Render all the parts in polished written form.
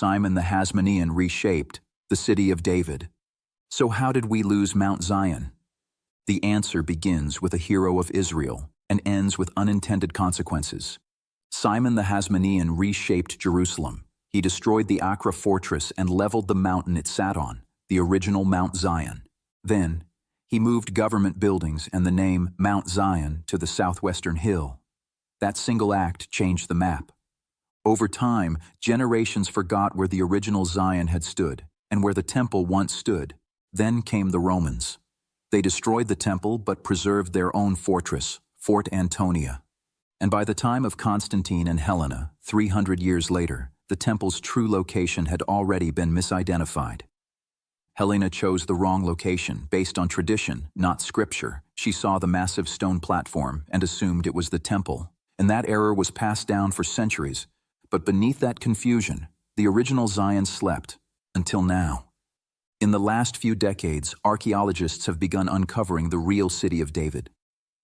Simon the Hasmonean reshaped the city of David. So how did we lose Mount Zion? The answer begins with a hero of Israel and ends with unintended consequences. Simon the Hasmonean reshaped Jerusalem. He destroyed the Acra fortress and leveled the mountain it sat on, the original Mount Zion. Then, he moved government buildings and the name Mount Zion to the southwestern hill. That single act changed the map. Over time, generations forgot where the original Zion had stood and where the temple once stood. Then came the Romans. They destroyed the temple but preserved their own fortress, Fort Antonia. And by the time of Constantine and Helena, 300 years later, the temple's true location had already been misidentified. Helena chose the wrong location based on tradition, not scripture. She saw the massive stone platform and assumed it was the temple, and that error was passed down for centuries. But beneath that confusion, the original Zion slept, until now. In the last few decades, archaeologists have begun uncovering the real city of David.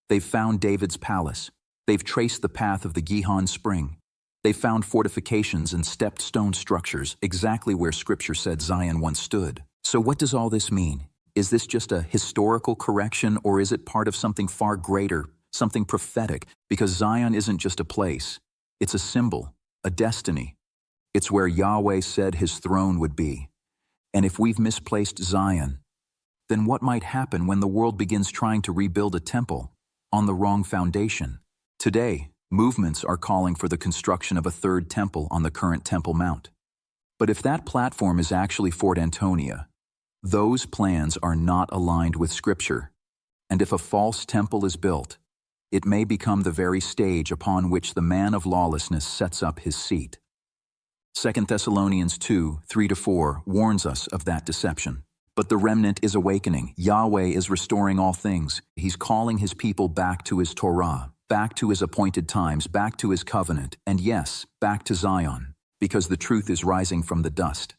They've found David's palace. They've traced the path of the Gihon Spring. They've found fortifications and stepped stone structures exactly where Scripture said Zion once stood. So what does all this mean? Is this just a historical correction, or is it part of something far greater, something prophetic? Because Zion isn't just a place. It's a symbol, a destiny. It's where Yahweh said his throne would be. And if we've misplaced Zion, then what might happen when the world begins trying to rebuild a temple on the wrong foundation? Today, movements are calling for the construction of a third temple on the current Temple Mount. But if that platform is actually Fort Antonia, those plans are not aligned with Scripture. And if a false temple is built, it may become the very stage upon which the man of lawlessness sets up his seat. 2 Thessalonians 2, 3-4 warns us of that deception. But the remnant is awakening. Yahweh is restoring all things. He's calling his people back to his Torah, back to his appointed times, back to his covenant, and yes, back to Zion, because the truth is rising from the dust.